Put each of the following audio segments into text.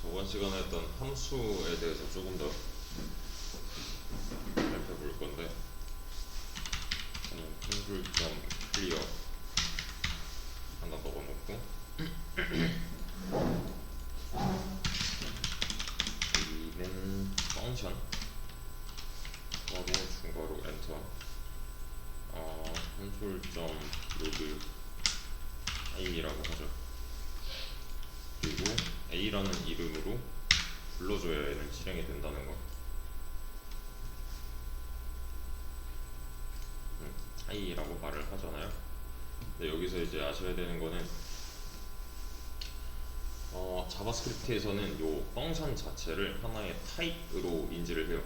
저번 시간에 했던 함수에 대해서 조금 더 살펴볼 건데, 저는 싱글점 클리어 하나 넣어놓고 여기는 펑션 괄호 중괄호 엔터 콘솔점 로드 A라고 하죠. 그리고 A라는 이름으로 불러줘야 얘는 실행이 된다는 거. A라고 말을 하잖아요. 근데 여기서 이제 아셔야 되는 거는 자바스크립트에서는 요 펑션 자체를 하나의 타입으로 인지를 해요.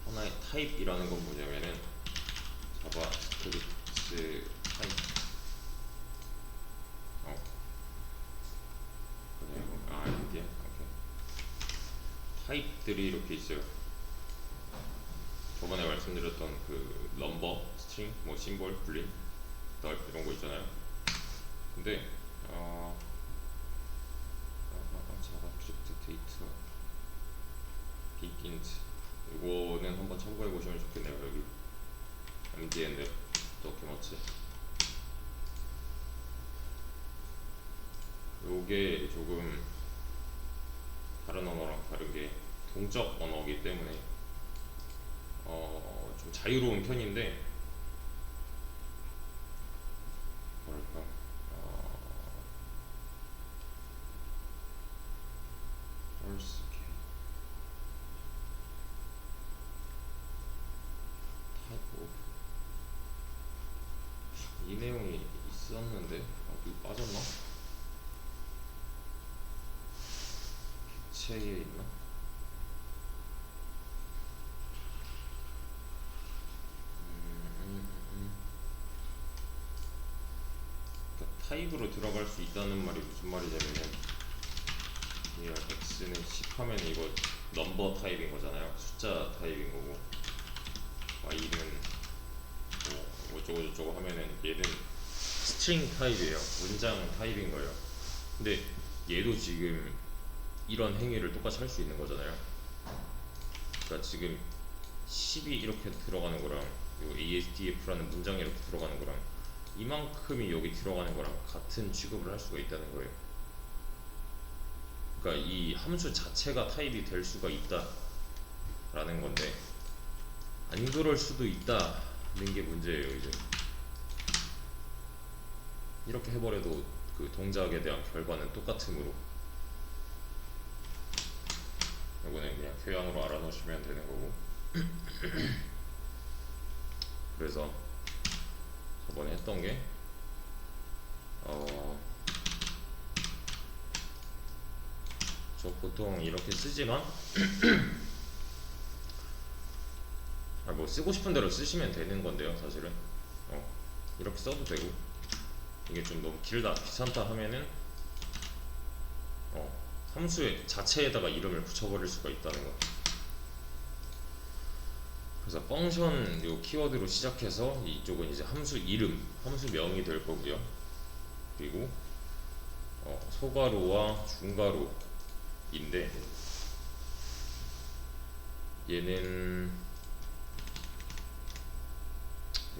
하나의 타입이라는 건 뭐냐면은 자바스크립트 타입 이게 타입들이 이렇게 있어요. 저번에 말씀드렸던 그 넘버, 스트링, 뭐 심볼, 불린, 널 이런 거 있잖아요. 근데 자바스크립트 데이터 begins 이거는 한번 참고해 보시면 좋겠네요. 여기 MDN 도큐먼트 요게 조금 다른 언어랑 다르게 동적 언어이기 때문에 좀 자유로운 편인데 뭐랄까 이 내용이 있었는데 어디 빠졌나? 책에 있나? 그러니까 타입으로 들어갈 수 있다는 말이 무슨 말이냐면은 x는 10 하면 이거 넘버 타입인 거잖아요. 숫자 타입인 거고, y는 뭐 어쩌고저쩌고 하면은 얘는 스트링 타입이에요. 문장 타입인 거예요. 근데 얘도 지금 이런 행위를 똑같이 할 수 있는 거잖아요. 그러니까 지금 10이 이렇게 들어가는 거랑 요 ASDF라는 문장이 이렇게 들어가는 거랑 이만큼이 여기 들어가는 거랑 같은 취급을 할 수가 있다는 거예요. 그러니까 이 함수 자체가 타입이 될 수가 있다라는 건데, 안 그럴 수도 있다는 게 문제예요. 이제 이렇게 해버려도 그 동작에 대한 결과는 똑같으므로 이거는 그냥 교양으로 알아놓으시면 되는 거고. 그래서 저번에 했던 게 저 보통 이렇게 쓰지만 뭐 쓰고 싶은 대로 쓰시면 되는 건데요. 사실은 이렇게 써도 되고, 이게 좀 너무 길다, 귀찮다 하면은 함수 자체에다가 이름을 붙여버릴 수가 있다는 거. 그래서 펑션 요 키워드로 시작해서 이쪽은 이제 함수 이름, 함수명이 될 거고요. 그리고 소괄호와 중괄호인데, 얘는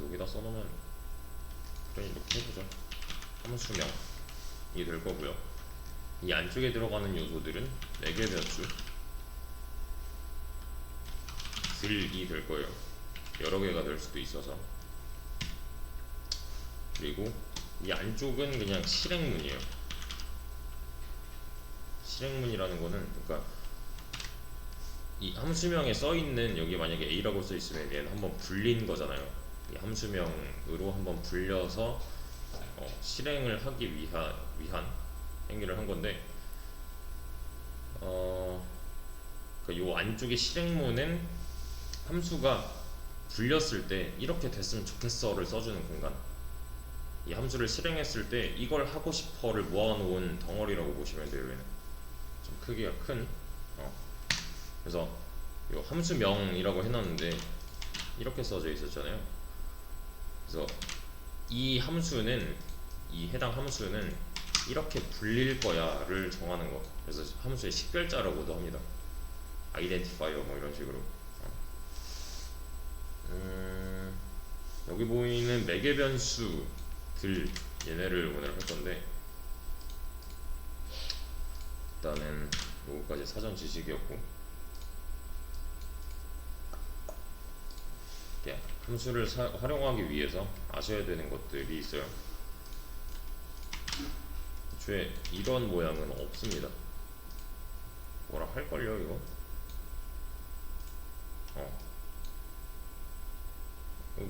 여기다 써놓으면 그냥 이렇게 해보자. 함수명이 될 거고요. 이 안쪽에 들어가는 요소들은 4개 몇 줄 들이 될 거예요. 여러 개가 될 수도 있어서. 그리고 이 안쪽은 그냥 실행문이에요. 실행문이라는 거는, 그러니까 이 함수명에 써있는, 여기 만약에 A라고 써있으면 얘는 한번 불린 거잖아요. 이 함수명으로 한번 불려서 실행을 하기 위한 행위를 한 건데, 그러니까 요 안쪽에 실행문은 함수가 불렸을 때 이렇게 됐으면 좋겠어를 써주는 공간, 이 함수를 실행했을 때 이걸 하고 싶어를 모아놓은 덩어리라고 보시면 돼요. 얘는 좀 크기가 큰 그래서 요 함수명이라고 해놨는데 이렇게 써져 있었잖아요. 그래서 이 함수는, 이 해당 함수는 이렇게 불릴 거야를 정하는 거. 그래서 함수의 식별자라고도 합니다. 아이덴티파이어 뭐 이런 식으로. 여기 보이는 매개 변수들 얘네를 오늘 할 건데, 일단은 요거까지 사전 지식이었고, 이렇게 함수를 활용하기 위해서 아셔야 되는 것들이 있어요. 애초에 이런 모양은 없습니다. 뭐라 할걸요 이거?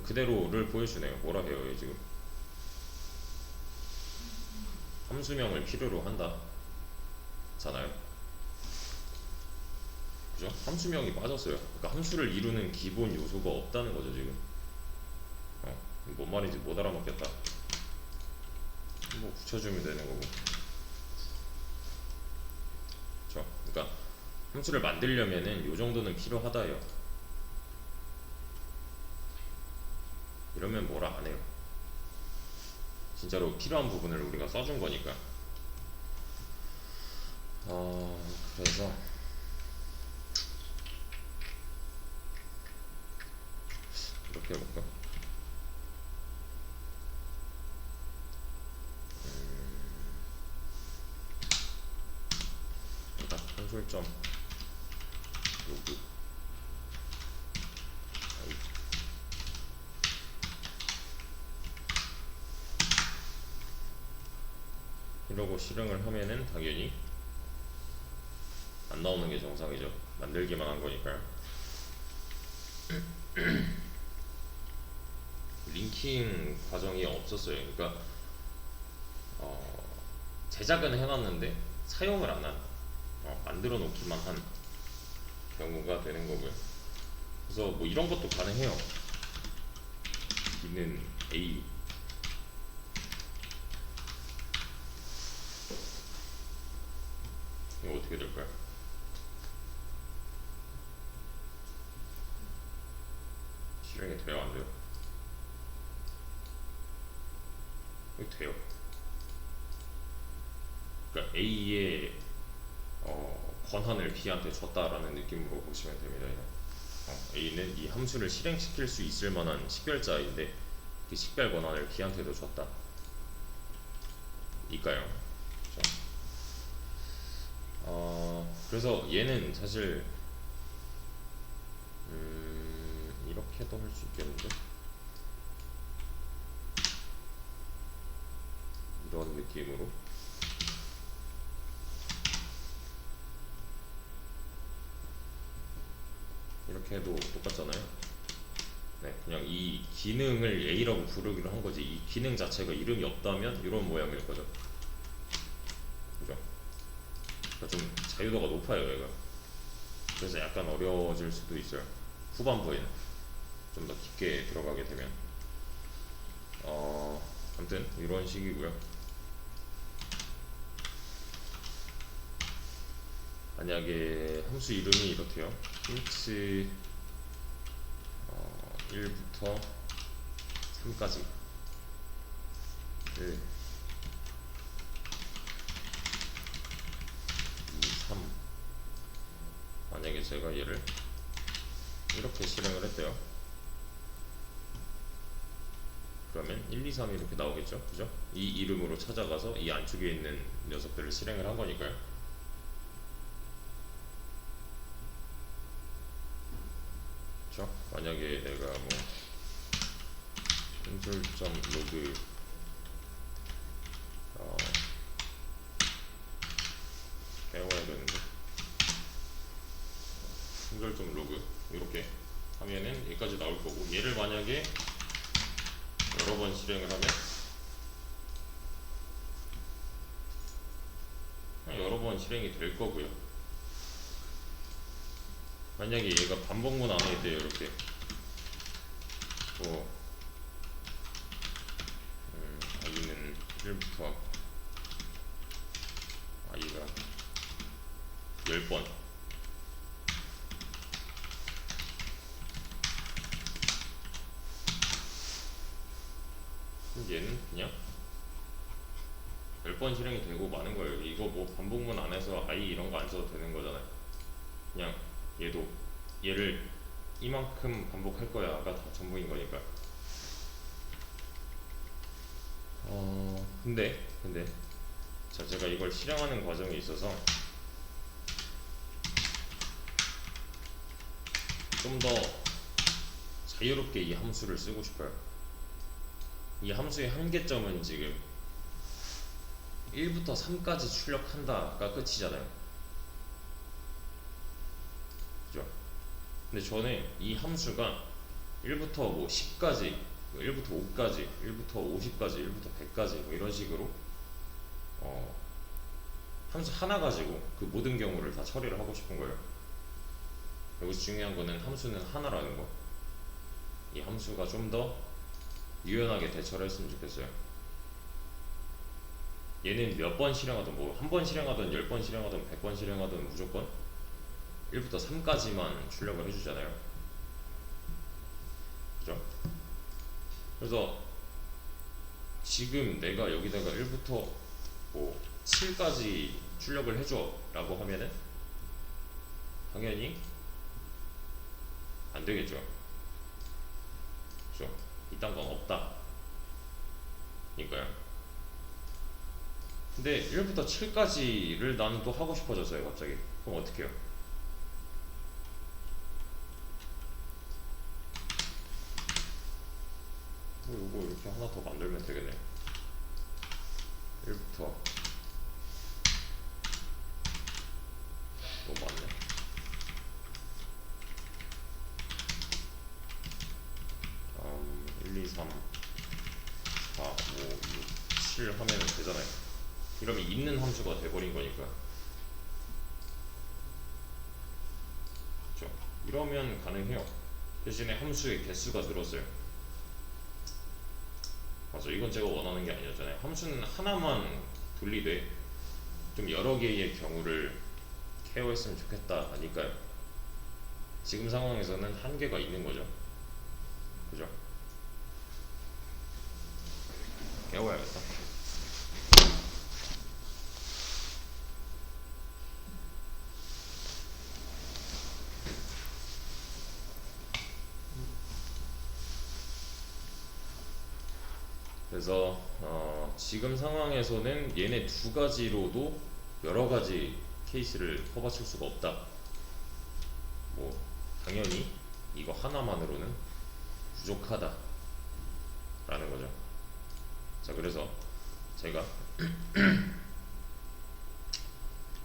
그대로를 보여주네요. 뭐라 해요 얘 지금? 함수명을 필요로 한다 잖아요. 그죠? 함수명이 빠졌어요. 그러니까 함수를 이루는 기본 요소가 없다는 거죠 지금. 뭔 말인지 못 알아먹겠다. 뭐 붙여주면 되는 거고. 그죠? 그러니까 함수를 만들려면은 요 정도는 필요하다요. 이러면 뭐라 안 해요. 진짜로 필요한 부분을 우리가 써준 거니까. 그래서 이렇게 해볼까? 일단 콘솔점 로그 이러고 실행을 하면은 당연히 안 나오는 게 정상이죠. 만들기만 한 거니까요. 링킹 과정이 없었어요. 그러니까 제작은 해놨는데 사용을 안 한, 만들어 놓기만 한 경우가 되는 거고요. 그래서 뭐 이런 것도 가능해요. 기능 A 이거 어떻게 될까요? 실행이 돼요 안 돼요? 이거 돼요. 그러니까 A의 권한을 B한테 줬다라는 느낌으로 보시면 됩니다. A는 이 함수를 실행시킬 수 있을 만한 식별자인데 그 식별 권한을 B한테도 줬다. 이까요. 그래서 얘는 사실 이렇게도 할 수 있겠는데, 이런 느낌으로 이렇게 해도 똑같잖아요. 네, 그냥 이 기능을 A라고 부르기로 한 거지 이 기능 자체가 이름이 없다면 이런 모양일 거죠. 그죠? 그러니까 좀 자유도가 높아요 얘가. 그래서 약간 어려워질 수도 있어요. 후반부에는 좀 더 깊게 들어가게 되면. 아무튼 이런 식이고요. 만약에 함수 이름이 이렇대요. int 1부터 3까지 1, 2, 3. 만약에 제가 얘를 이렇게 실행을 했대요. 그러면 1, 2, 3이 이렇게 나오겠죠? 그죠? 이 이름으로 찾아가서 이 안쪽에 있는 녀석들을 실행을 한 거니까요. 그쵸? 만약에 내가 뭐 콘솔점 로그 배워야 되는데 콘솔점 로그 이렇게 하면은 여기까지 나올 거고, 얘를 만약에 여러 번 실행을 하면 여러 번 실행이 될 거고요. 만약에 얘가 반복문 안에 있대요. 이렇게 i는 1부터 i가 10번 얘는 그냥 몇 번 실행이 되고 마는 거예요. 이거 뭐 반복문 안 해서 i 이런 거 안 써도 되는 거잖아요. 그냥 얘를 이만큼 반복할 거야가 다 전부인 거니까. 근데 자, 제가 이걸 실행하는 과정에 있어서 좀 더 자유롭게 이 함수를 쓰고 싶어요. 이 함수의 한계점은 지금 1부터 3까지 출력한다가 끝이잖아요. 그죠? 근데 저는 이 함수가 1부터 뭐 10까지, 1부터 5까지, 1부터 50까지, 1부터 100까지 뭐 이런 식으로 함수 하나 가지고 그 모든 경우를 다 처리를 하고 싶은 거예요. 여기서 중요한 거는 함수는 하나라는 거. 이 함수가 좀 더 유연하게 대처를 했으면 좋겠어요. 얘는 몇 번 실행하든 뭐 한 번 실행하든 10번 실행하든 100번 실행하든 무조건 1부터 3까지만 출력을 해주잖아요. 그죠? 그래서 지금 내가 여기다가 1부터 뭐 7까지 출력을 해줘 라고 하면은 당연히 안 되겠죠. 그죠? 이딴 건 없다 니까요. 근데 1부터 7까지를 나는 또 하고 싶어졌어요 갑자기. 그럼 어떻게 해요? 이거 이렇게 하나 더 만들면 되겠네. 1부터 너무 많네. 1, 2, 3, 4, 5, 6, 7 하면 되잖아요. 이러면 있는 함수가 돼버린 거니까. 그렇죠? 이러면 가능해요. 대신에 함수의 개수가 늘었어요. 맞아, 이건 제가 원하는 게 아니었잖아요. 함수는 하나만 돌리되 좀 여러 개의 경우를 케어했으면 좋겠다 하니까요. 지금 상황에서는 한계가 있는 거죠. 그죠? 깨워야겠다. 그래서 지금 상황에서는 얘네 두 가지로도 여러 가지 케이스를 커버칠 수가 없다. 뭐 당연히 이거 하나만으로는 부족하다 라는 거죠. 자, 그래서 제가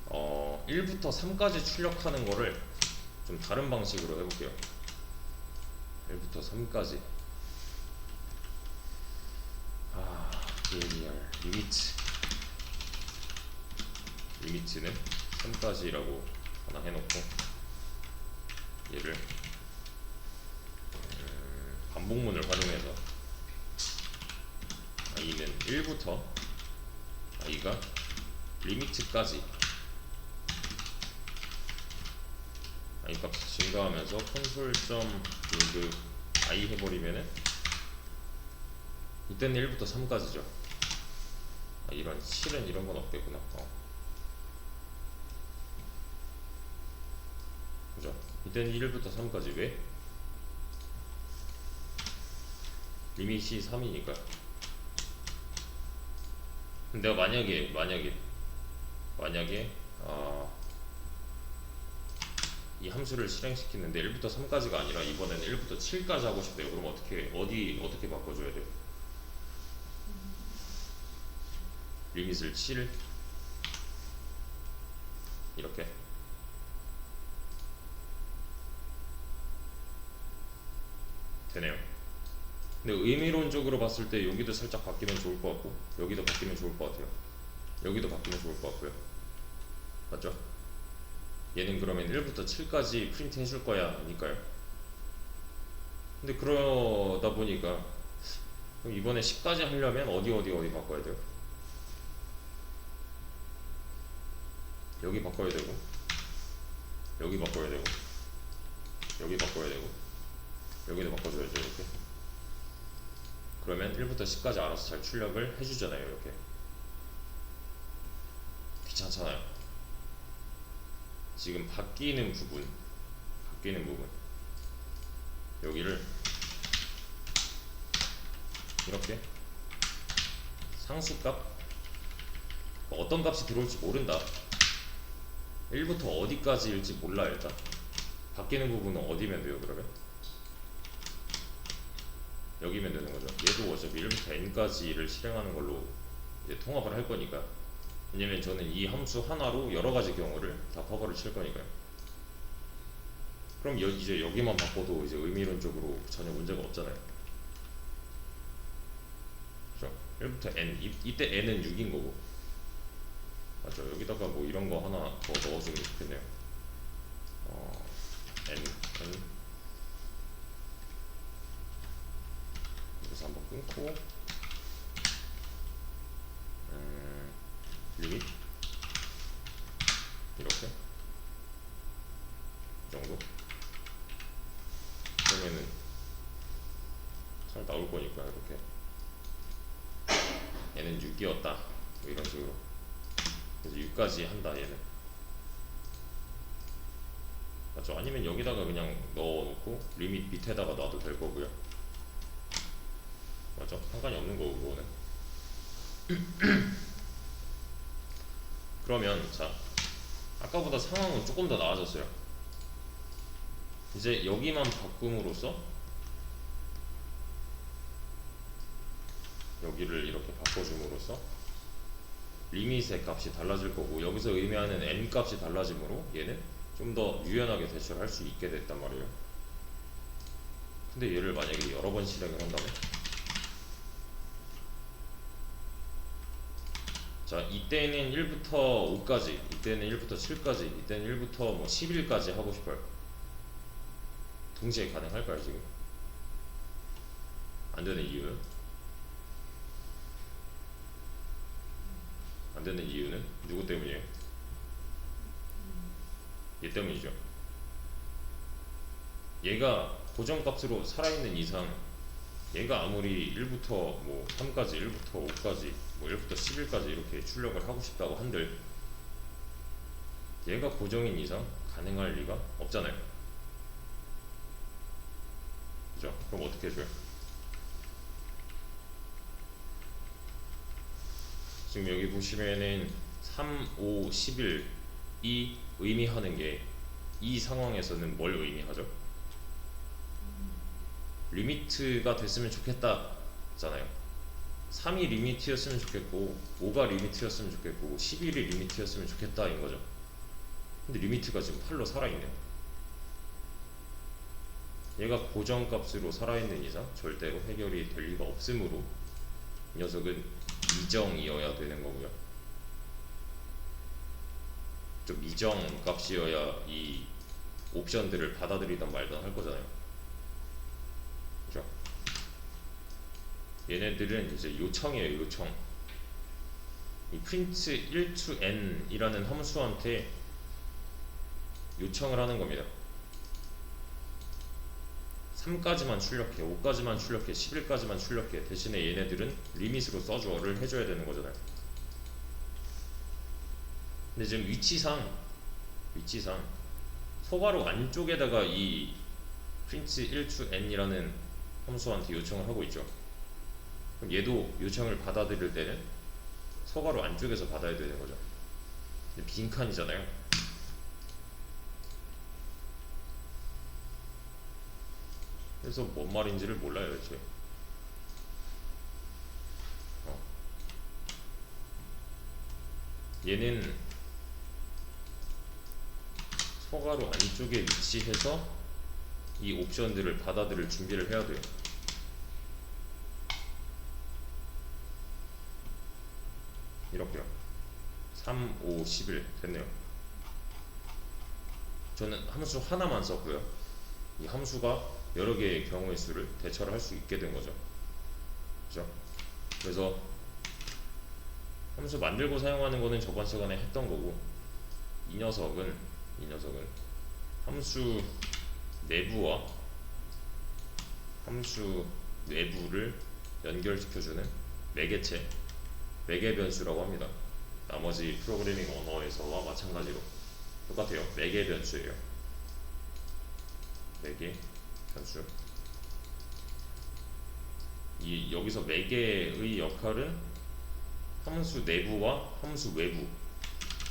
1부터 3까지 출력하는 거를 좀 다른 방식으로 해볼게요. 1부터 3까지 BAR 리미트는 3까지라고 하나 해놓고 얘를 반복문을 활용해서 i는 1부터 i가 리미트까지 i 값이 증가하면서 콘솔.load i 해버리면은 이때는 1부터 3까지죠. 이런 7은 이런 건 없겠구나. 그죠? 이때는 1부터 3까지. 왜? 리밋이 3이니까. 내가 만약에 이 함수를 실행시키는데 1부터 3까지가 아니라 이번에는 1부터 7까지 하고 싶대요. 그럼 어떻게 바꿔줘야 돼요? 리밋을 7 이렇게 되네요. 근데 의미론적으로 봤을 때 여기도 살짝 바뀌면 좋을 것 같고 여기도 바뀌면 좋을 것 같아요. 여기도 바뀌면 좋을 것 같고요. 맞죠? 얘는 그러면 1부터 7까지 프린트 해줄 거야 니까요. 근데 그러다 보니까 그럼 이번에 10까지 하려면 어디 바꿔야 돼요? 여기 바꿔야 되고 여기 바꿔야 되고 여기 바꿔야 되고 여기도 바꿔줘야죠. 이렇게. 그러면 1부터 10까지 알아서 잘 출력을 해주잖아요. 이렇게. 귀찮잖아요. 지금 바뀌는 부분 여기를 이렇게 상수값 어떤 값이 들어올지 모른다. 1부터 어디까지일지 몰라. 일단 바뀌는 부분은 어디면 돼요? 그러면 여기면 되는 거죠. 얘도 어차피 1부터 n까지를 실행하는 걸로 이제 통합을 할 거니까. 왜냐면 저는 이 함수 하나로 여러 가지 경우를 다 커버를 칠 거니까요. 그럼 이제 여기만 바꿔도 이제 의미론적으로 전혀 문제가 없잖아요. 그죠? 1부터 n, 이때 n은 6인 거고. 맞죠? 여기다가 뭐 이런 거 하나 더 넣어주면 좋겠네요. n 여기서 한번 끊고 리밋 이렇게 이 정도 그러면은 잘 나올 거니까. 이렇게 얘는 6이었다 뭐 이런 식으로. 그래서 6까지 한다 얘는. 맞죠? 아니면 여기다가 그냥 넣어놓고 리밋 밑에다가 놔도 될 거고요. 맞죠? 상관이 없는 거고 그거는. 그러면 자, 아까보다 상황은 조금 더 나아졌어요. 이제 여기만 바꿈으로써 여기를 이렇게 바꿔줌으로써 리밋의 값이 달라질 거고, 여기서 의미하는 n 값이 달라지므로 얘는 좀 더 유연하게 대처를 할 수 있게 됐단 말이에요. 근데 얘를 만약에 여러 번 실행을 한다면, 자, 이때는 1부터 5까지, 이때는 1부터 7까지, 이때는 1부터 뭐 11까지 하고 싶어요. 동시에 가능할까요 지금? 안 되는 이유는? 안 되는 이유는 누구 때문이에요? 얘 때문이죠. 얘가 고정값으로 살아있는 이상, 얘가 아무리 1부터 뭐 3까지, 1부터 5까지, 뭐 1부터 11까지 이렇게 출력을 하고 싶다고 한들 얘가 고정인 이상 가능할 리가 없잖아요. 그죠? 그럼 어떻게 해줘요? 지금 여기 보시면은 3, 5, 11이 의미하는 게 이 상황에서는 뭘 의미하죠? 리미트가 됐으면 좋겠다 잖아요. 3이 리미트였으면 좋겠고 5가 리미트였으면 좋겠고 11이 리미트였으면 좋겠다 인 거죠. 근데 리미트가 지금 8로 살아있네요. 얘가 고정값으로 살아있는 이상 절대로 해결이 될 리가 없으므로 이 녀석은 미정이어야 되는 거고요. 좀 미정값이어야 이 옵션들을 받아들이던 말던 할 거잖아요. 그죠? 얘네들은 이제 요청이에요. 요청. 이 print 1 to n 이라는 함수한테 요청을 하는 겁니다. 3까지만 출력해, 5까지만 출력해, 11까지만 출력해. 대신에 얘네들은 리밋으로 써줘를 해줘야 되는 거잖아요. 근데 지금 위치상 소괄호 안쪽에다가 이 print 1 to n이라는 함수한테 요청을 하고 있죠. 그럼 얘도 요청을 받아들일 때는 소괄호 안쪽에서 받아야 되는 거죠. 근데 빈칸이잖아요. 그래서 뭔 말인지를 몰라요 대체. 얘는 소괄호 안쪽에 위치해서 이 옵션들을 받아들일 준비를 해야 돼요. 이렇게요. 3, 5, 11 됐네요. 저는 함수 하나만 썼고요. 이 함수가 여러 개의 경우의 수를 대처를 할 수 있게 된 거죠. 그죠? 그래서 함수 만들고 사용하는 거는 저번 시간에 했던 거고, 이 녀석은 함수 내부와 함수 내부를 연결시켜주는 매개체, 매개 변수라고 합니다. 나머지 프로그래밍 언어에서와 마찬가지로 똑같아요. 매개 변수예요. 매개 변수. 이 여기서 매개의 역할은 함수 내부와 함수 외부,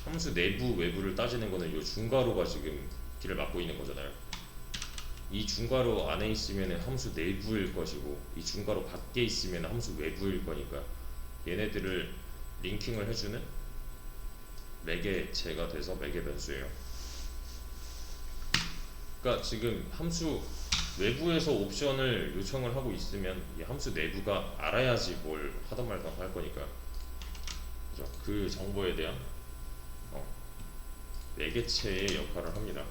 함수 내부 외부를 따지는 거는 이 중괄호가 지금 길을 막고 있는 거잖아요. 이 중괄호 안에 있으면 함수 내부일 것이고 이 중괄호 밖에 있으면 함수 외부일 거니까 얘네들을 링킹을 해주는 매개체가 돼서 매개 변수예요. 그러니까 지금 함수 외부에서 옵션을 요청을 하고 있으면 이 함수 내부가 알아야지 뭘 하던 말던 할 거니까, 그죠? 그 정보에 대한 매개체의 역할을 합니다.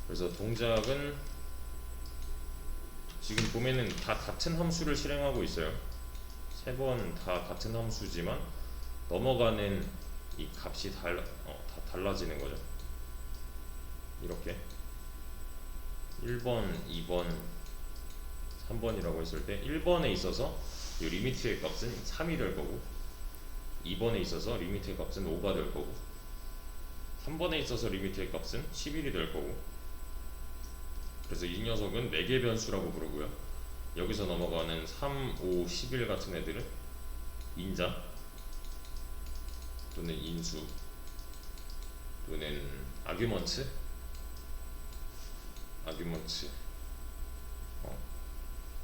그래서 동작은 지금 보면은 다 같은 함수를 실행하고 있어요. 세 번 다 같은 함수지만 넘어가는 이 값이 다 달라지는 거죠. 이렇게 1번, 2번, 3번이라고 했을 때 1번에 있어서 이 리미트의 값은 3이 될 거고 2번에 있어서 리미트의 값은 5가 될 거고 3번에 있어서 리미트의 값은 11이 될 거고, 그래서 이 녀석은 매개 변수라고 부르고요. 여기서 넘어가는 3, 5, 11 같은 애들은 인자 또는 인수 또는 아규먼트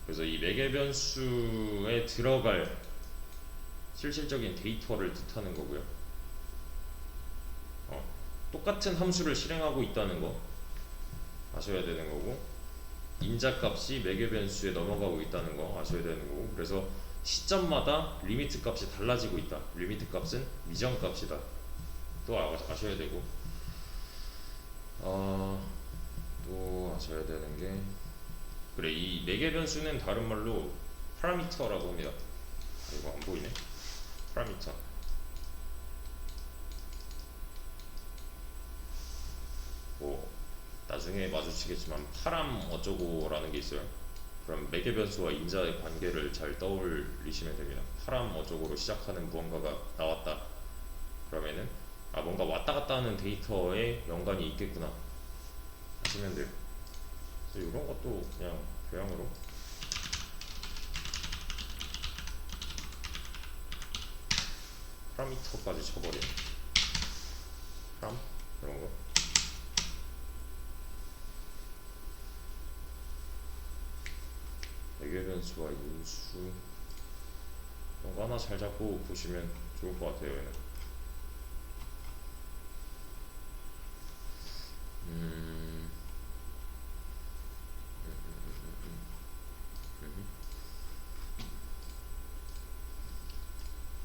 그래서 이 매개 변수에 들어갈 실질적인 데이터를 뜻하는 거고요. 똑같은 함수를 실행하고 있다는 거 아셔야 되는 거고, 인자 값이 매개 변수에 넘어가고 있다는 거 아셔야 되는 거고, 그래서 시점마다 리미트 값이 달라지고 있다. 리미트 값은 미정 값이다. 또 아셔야 되고, 또 아셔야 되는 게, 그래, 이 매개 변수는 다른 말로 파라미터라고 합니다. 이거 안 보이네. 파라미터. 뭐 나중에 마주치겠지만 파람 어쩌고라는 게 있어요. 그럼 매개 변수와 인자의 관계를 잘 떠올리시면 됩니다. 파람 어쩌고로 시작하는 무언가가 나왔다. 그러면은 뭔가 왔다 갔다 하는 데이터에 연관이 있겠구나 하시면 돼요. 그래서 이런 것도 그냥 교양으로 파라미터까지 쳐버려요. 파람 이런 거. 매개 변수와 인수 이런 거 하나 잘 잡고 보시면 좋을 것 같아요. 얘는.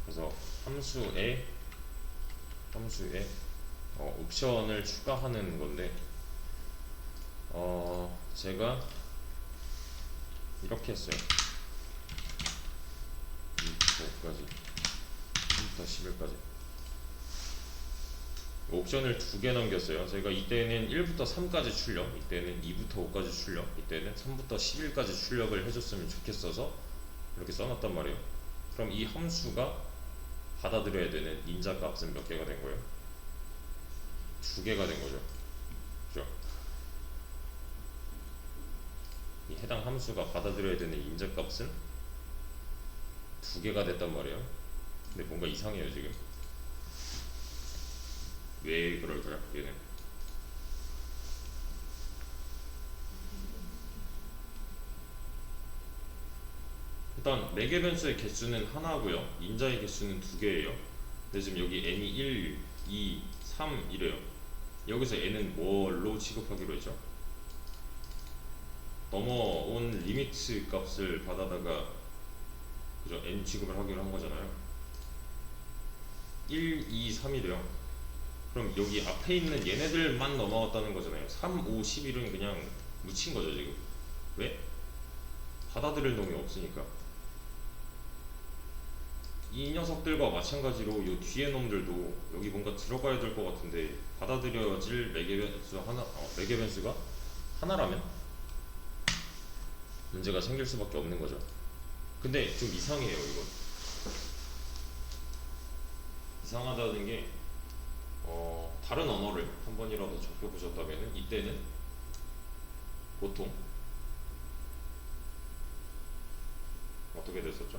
그래서 함수에 옵션을 추가하는 건데, 제가 이렇게 했어요. 2부터 5까지, 3부터 11까지 옵션을 두 개 넘겼어요. 제가 이때는 1부터 3까지 출력, 이때는 2부터 5까지 출력, 이때는 3부터 11까지 출력을 해줬으면 좋겠어서 이렇게 써놨단 말이에요. 그럼 이 함수가 받아들여야 되는 인자 값은 몇 개가 된 거예요? 두 개가 된 거죠. 그죠? 이 해당 함수가 받아들여야 되는 인자 값은 두 개가 됐단 말이에요. 근데 뭔가 이상해요 지금. 왜 그럴까요? 얘는 일단 매개 변수의 개수는 하나고요, 인자의 개수는 두 개예요. 근데 지금 여기 n이 1, 2, 3 이래요. 여기서 n은 뭘로 취급하기로 했죠? 넘어온 리미트 값을 받아다가, 그죠? n 취급을 하기로 한 거잖아요. 1, 2, 3이래요. 그럼 여기 앞에 있는 얘네들만 넘어갔다는 거잖아요. 3, 5, 11은 그냥 묻힌 거죠 지금. 왜? 받아들일 놈이 없으니까. 이 녀석들과 마찬가지로 이 뒤에 놈들도 여기 뭔가 들어가야 될 것 같은데 받아들여질 매개 변수 하나, 매개 변수가 하나라면 문제가 생길 수밖에 없는 거죠. 근데 좀 이상해요 이건. 이상하다는 게 다른 언어를 한 번이라도 접해보셨다면 이때는 보통 어떻게 됐었죠?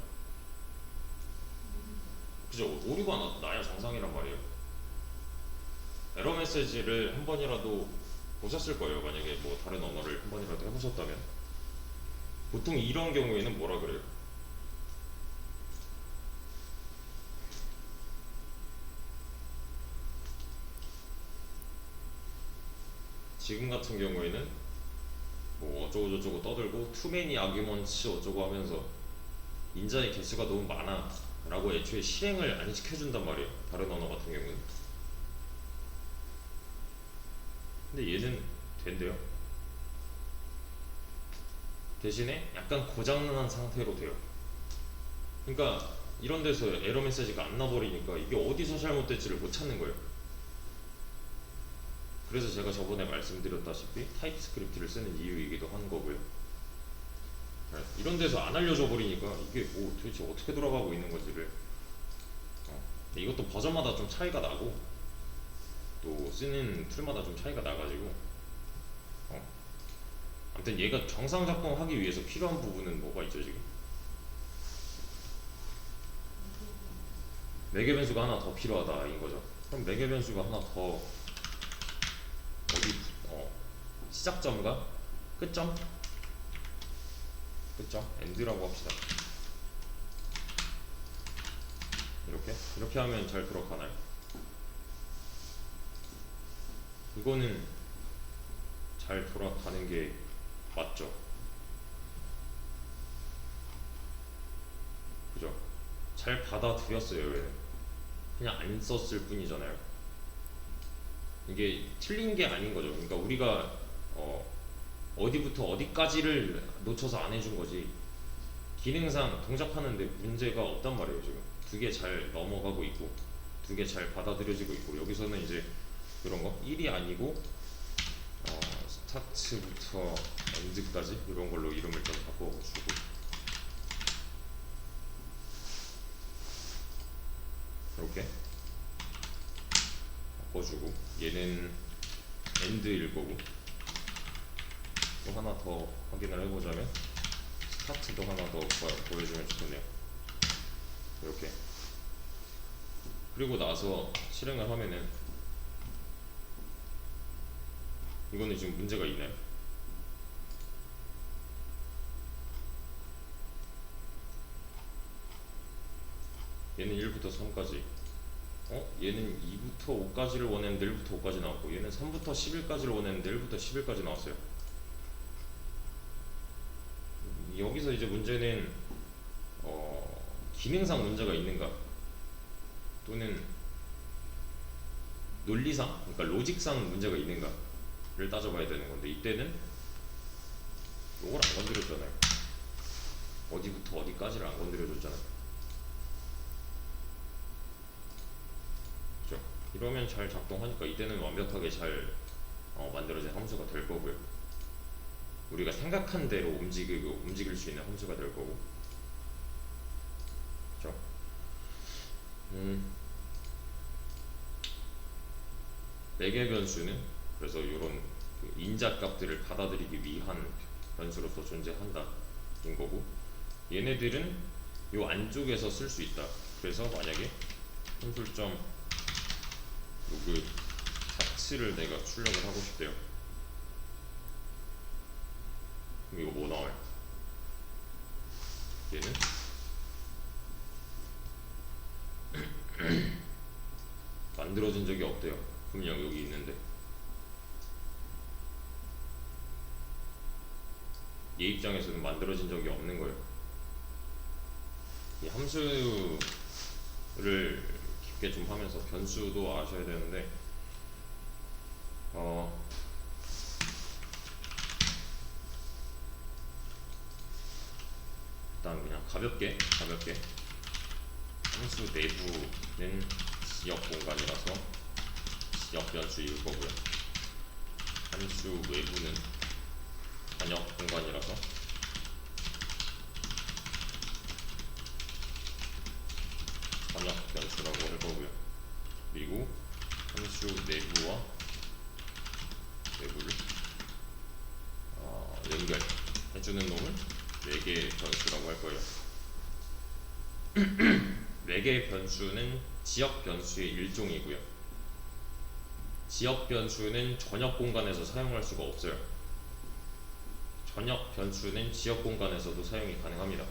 그죠? 오류가 나야 정상이란 말이에요. 에러 메시지를 한 번이라도 보셨을 거예요. 만약에 뭐 다른 언어를 한 번이라도 해보셨다면 보통 이런 경우에는 뭐라 그래요? 지금 같은 경우에는 뭐 어쩌고저쩌고 떠들고 too many arguments 어쩌고 하면서 인자의 개수가 너무 많아 라고 애초에 실행을 안 시켜준단 말이에요. 다른 언어 같은 경우는. 근데 얘는 된대요. 대신에 약간 고장난 상태로 돼요. 그러니까 이런 데서 에러 메시지가 안 나버리니까 이게 어디서 잘못됐지를 못 찾는 거예요. 그래서 제가 저번에 말씀드렸다시피 타입스크립트를 쓰는 이유이기도 한 거고요. 이런 데서 안 알려줘 버리니까 이게 뭐 도대체 어떻게 돌아가고 있는 건지를 이것도 버전마다 좀 차이가 나고 또 쓰는 툴마다 좀 차이가 나가지고 아무튼 얘가 정상 작동하기 위해서 필요한 부분은 뭐가 있죠 지금? 매개 변수가 하나 더 필요하다 인 거죠. 그럼 매개 변수가 하나 더 어디 시작점과 끝점? 끝점? 엔드라고 합시다. 이렇게 하면 잘 돌아가나요? 이거는 잘 돌아가는 게 맞죠? 그죠? 잘 받아들였어요. 얘는 그냥 안 썼을 뿐이잖아요. 이게 틀린 게 아닌 거죠. 그러니까 우리가 어디부터 어디까지를 놓쳐서 안 해준 거지 기능상 동작하는데 문제가 없단 말이에요. 지금 두 개 잘 넘어가고 있고 두 개 잘 받아들여지고 있고 여기서는 이제 이런 거 1이 아니고 스타트부터 엔드까지 이런 걸로 이름을 좀 바꿔주고 이렇게 바꿔주고 얘는 엔드일 거고 또 하나 더 확인을 해보자면 스타트도 하나 더 보여주면 좋겠네요. 이렇게 그리고 나서 실행을 하면은 이거는 지금 문제가 있나요? 얘는 1부터 3까지 얘는 2부터 5까지를 원했는데 1부터 5까지 나왔고 얘는 3부터 11까지를 원했는데 1부터 11까지 나왔어요. 여기서 이제 문제는 기능상 문제가 있는가 또는 논리상 그러니까 로직상 문제가 있는가를 따져봐야 되는 건데 이때는 이걸 안 건드렸잖아요. 어디부터 어디까지를 안 건드려줬잖아요. 그죠? 이러면 잘 작동하니까 이때는 완벽하게 잘 만들어진 함수가 될 거고요. 우리가 생각한 대로 움직일 수 있는 함수가 될 거고. 그죠? 매개 변수는 그래서 이런 인자값들을 받아들이기 위한 변수로서 존재한다 인 거고 얘네들은 요 안쪽에서 쓸 수 있다. 그래서 만약에 함술점 로그 사치를 내가 출력을 하고 싶대요. 그럼 이거 뭐 나와요? 얘는 만들어진 적이 없대요. 분명 여기 있는데 얘 입장에서는 만들어진 적이 없는 거예요. 이 함수를 깊게 좀 하면서 변수도 아셔야 되는데 일단 그냥 가볍게 함수 내부는 지역 공간이라서 지역 변수일 거고요. 함수 외부는 번역 공간이라서 번역 변수라고 할 거고요. 그리고 함수 내부와 내부를 연결해주는 놈을 매개 변수라고 할 거예요. 매개 변수는 지역 변수의 일종이고요. 지역 변수는 전역 공간에서 사용할 수가 없어요. 전역 변수는 지역 공간에서도 사용이 가능합니다.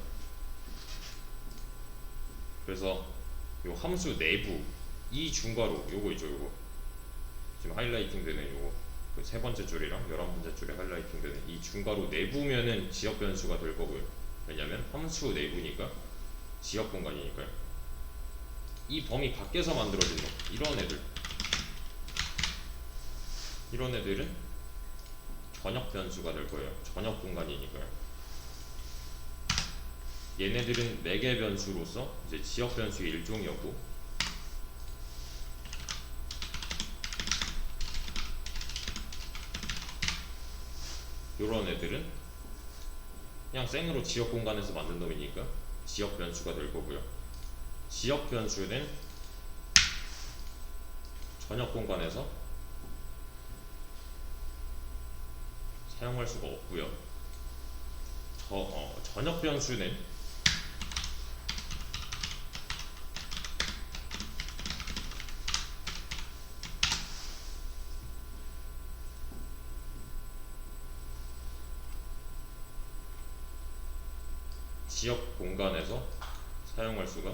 그래서 요 함수 내부 이 중괄호 요거 있죠. 요거 지금 하이라이팅 되는 요거 그 세 번째 줄이랑 11번째 줄에 하이라이팅 되는 이 중괄호 내부면은 지역 변수가 될 거고요. 왜냐면 함수 내부니까 지역 공간이니까요. 이 범위 밖에서 만들어진 놈 이런 애들은 전역 변수가 될 거예요. 전역 공간이니까요. 얘네들은 매개 변수로서 이제 지역 변수의 일종이었고, 요런 애들은 그냥 생으로 지역 공간에서 만든 놈이니까 지역 변수가 될 거고요. 지역 변수는 전역 공간에서 사용할 수가 없고요. 전역 변수는 지역 공간에서 사용할 수가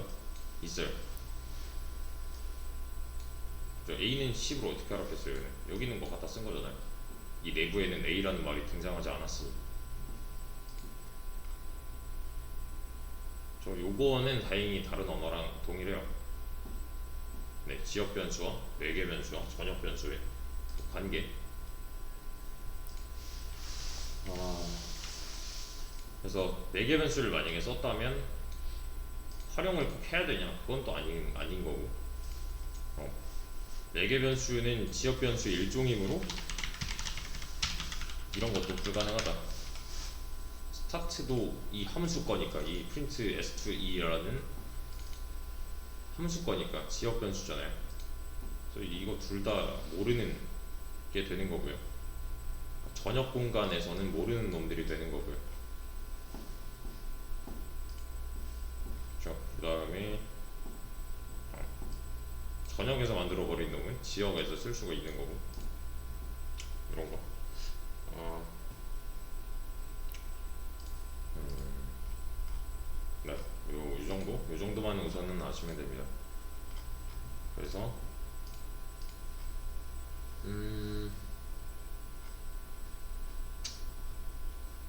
있어요. A는 10으로 어떻게 알았겠어요? 여기 있는 거 갖다 쓴 거잖아요. 이 내부에는 A라는 말이 등장하지 않았으니. 요거는 다행히 다른 언어랑 동일해요. 네, 지역 변수와 매개 변수와 전역 변수의 관계. 그래서 매개 변수를 만약에 썼다면 활용을 꼭 해야 되냐? 그건 또 아닌 거고. 매개 변수는 지역 변수의 일종이므로 이런 것도 불가능하다. 스타트도 이 함수 거니까, 이 print s2e라는 함수 거니까 지역 변수잖아요. 그래서 이거 둘 다 모르는 게 되는 거고요. 전역 공간에서는 모르는 놈들이 되는 거고요. 그 다음에 전역에서 만들어 버린 놈은 지역에서 쓸 수가 있는 거고, 이런 거. 네, 요 정도만 우선은 아시면 됩니다. 그래서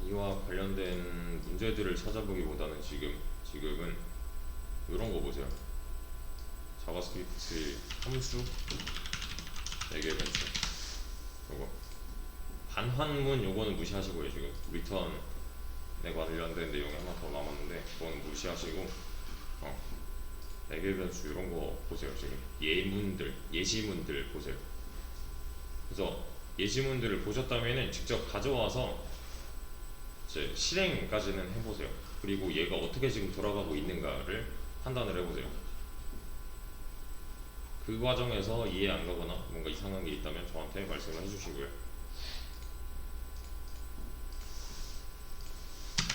이와 관련된 문제들을 찾아보기보다는 지금은 이런 거 보세요. 자바스크립트 함수 매개 변수 요거 반환문 요거는 무시하시고요. 지금 리턴에 관련된 내용이 하나 더 남았는데 그거는 무시하시고 매개 변수 이런 거 보세요. 지금 예시문들 보세요. 그래서 예시문들을 보셨다면은 직접 가져와서 이제 실행까지는 해보세요. 그리고 얘가 어떻게 지금 돌아가고 있는가를 판단을 해보세요. 그 과정에서 이해 안 가거나 뭔가 이상한 게 있다면 저한테 말씀을 해주시고요.